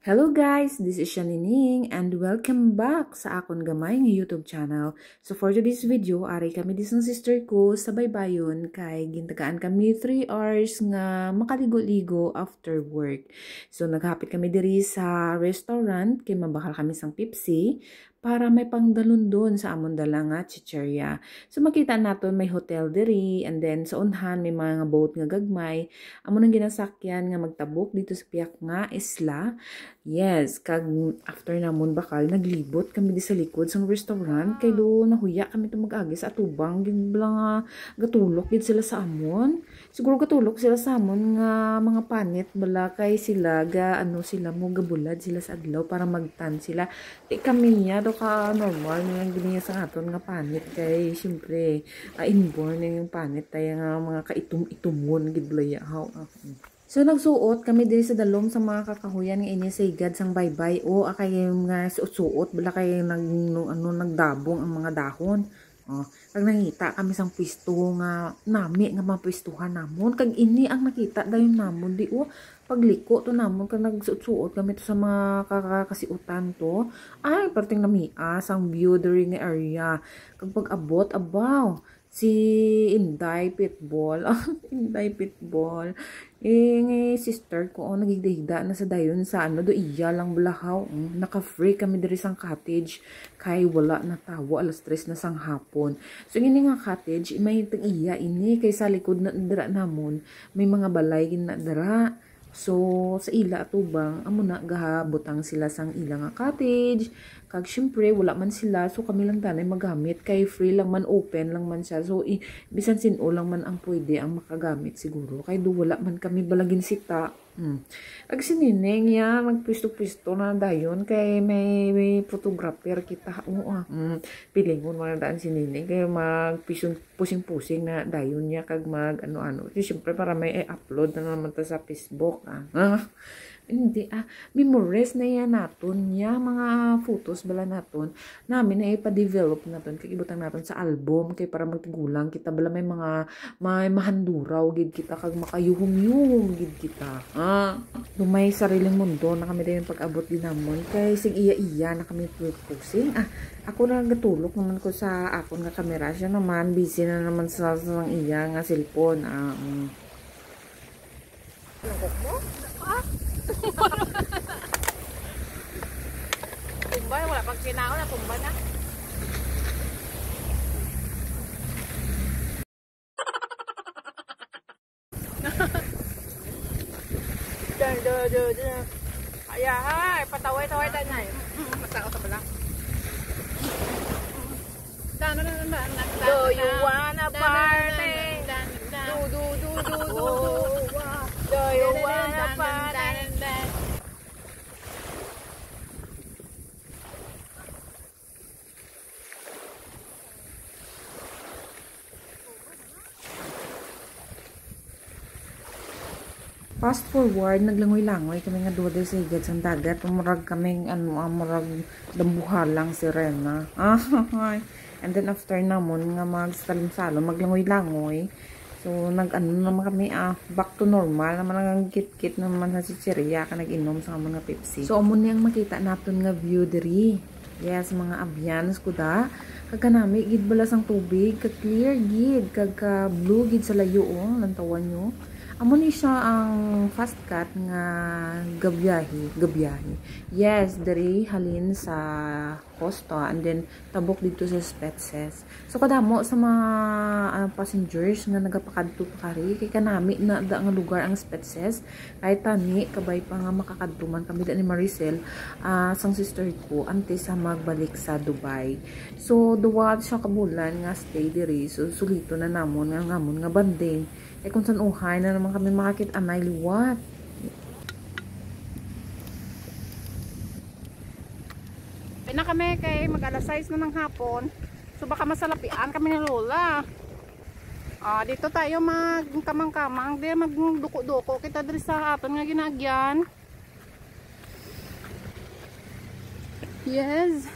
Hello guys, this is Shanining and welcome back sa akong gamay ng YouTube channel. So for today's video, ari kami disang sister ko sa baybayon kay gintagaan kami 3 hours nga makaligo-ligo after work. So naghapit kami diri sa restaurant kay mabakal kami sang Pepsi para may pangdalon doon sa amon dala nga chicherya. So makita naton may hotel diri and then sa unhan may mga boat nga gagmay. Amon ang ginasakyan nga magtabok dito sa piyak nga isla. Yes, kag after namon bakal naglibot kami di sa likod sang restaurant kay do nahuya kami to mag-agi sa atubang gibla nga gatulok gid sila sa amon. Siguro gatulok sila sa amon nga mga panit bala kay sila ga ano sila mo gabulad sila sa adlaw para magtan sila. Di kami niya do ka normal nga giniya sa aton nga panit kay syempre inborn yung panit tay nga mga kaitum-itumon gid blayaw. So nagsuot kami diri sa dalom sa mga kakahuyan nga ini sa igad sang baybay o akay nga suot bala kay nagdabong ang mga dahon. Kag nangita kami sang pwesto nga nami nga mapwestuhan namon kag ini ang nakita dayon namon di pagliko to namon kag nagsuot kami to sa mga kakasiutan to ay perting namia sang view diri nga area kag pag-abot abaw si Inday Pitbull. Inday Pitbull. Nga sister ko, nagigdahigda na sa dayon sa ano, do iya lang bulahaw. Naka-free kami diri sang cottage. Kay wala na tawo, alas 3 na sang hapon. So, ini nga cottage, may iya ini. Kay sa likod na dira namon, may mga balay na dira. So, sa ila atubang, amo na gahabutang sila sang ila nga cottage. Kag syempre, wala man sila. So, kami lang tanay magamit. Kay free lang man, open lang man siya. So, bisan sino lang man ang pwede ang makagamit siguro. Kay do wala man kami balagin sita. Kag sinineng ya, magpisto-pisto na dayon. Kay may photographer kita. Pilingon mo na daan sinineng. Kay magpusing-pusing na dayon niya. Kag mag ano-ano. So, syempre, para may upload na naman ta sa Facebook. Hindi memories na yan naton niya mga photos bala naton namin na ipa-develop naton kay ibutang naton sa album kay para magtigulang kita bala may mahanduraw gid kita kag makayuhom-yuhom gid kita lumay sariling mundo na kami dayon pag-abot din namon kay sig iya na kami pusing ako na gatulok naman ko sa akon nga kamera siya naman busy na naman sa iya nga cellphone Tumba, wala pag kinao na tumba na. Kaya hay, pataway-taway tayo na yun. Matao sa bala. Do you wanna party? Do. Do you wanna party? Fast forward, naglangoy-langoy kami nga duwa sa igad sa dagat. Umurag kaming, murag dambuhal lang si Rena. And then after namon, nga magsalon-salon, maglangoy-langoy. So, naman kami, back to normal. Naman ang kit-kit naman sa chicheria ka nag-inom sa mga Pepsi. So, amon niyang makita natin nga view diri. Yes, mga abyans ko da. Kagkanami, gid bala sang tubig. Kag-clear gid. Kag-blue gid sa layo, lantawan nyo. Amo ni siya ang fast cut nga gabiyahe. Yes, diri halin sa Costa and then tabok dito sa Spetses. So kadamo sa mga passengers nga nagapakadto pa kari kay kanami na da nga lugar ang Spetses. Kahit tani kabay pa nga makakadto man kami ni Maricel sang sister ko antes sa magbalik sa Dubai. So duwa siya kabulan nga stay diri. So sulito na namon nga banding. Kung saan uhay na naman kami makakit anay liwat. Ay na kami kay mag-alas 6 na ng hapon. So baka masalapian kami ni Lola. Dito tayo magkamang-kamang. Di magduko-duko. Kita diri sa aton nga ginagyan. Yes.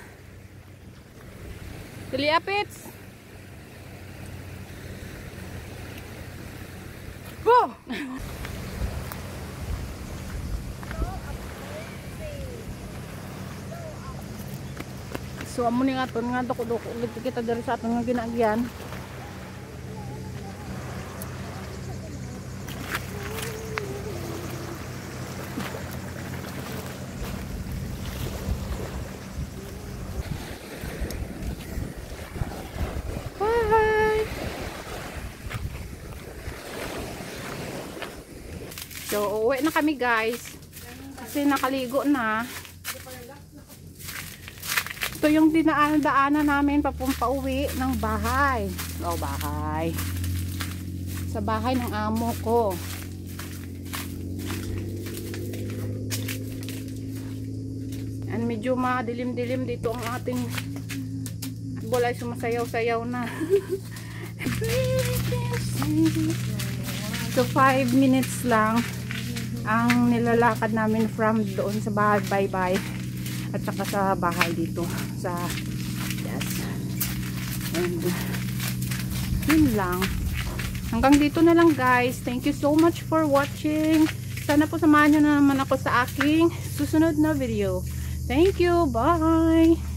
Diliapits. Go! So amo ni nga ton nga dako-dako ulit kita diri sa aton nga ginagyan. So, uwi na kami guys. Kasi nakaligo na. Ito yung dinaan-daanan namin pauwi ng bahay. Bahay. Sa bahay ng amo ko. And medyo madilim-dilim dito ang ating bulay, sumasayaw-sayaw na. So 5 minutes lang ang nilalakad namin from doon sa bahay bye-bye at saka sa bahay dito sa yes. And yun lang, hanggang dito na lang guys. Thank you so much for watching. Sana po samahan nyo na naman ako sa aking susunod na video. Thank you, bye.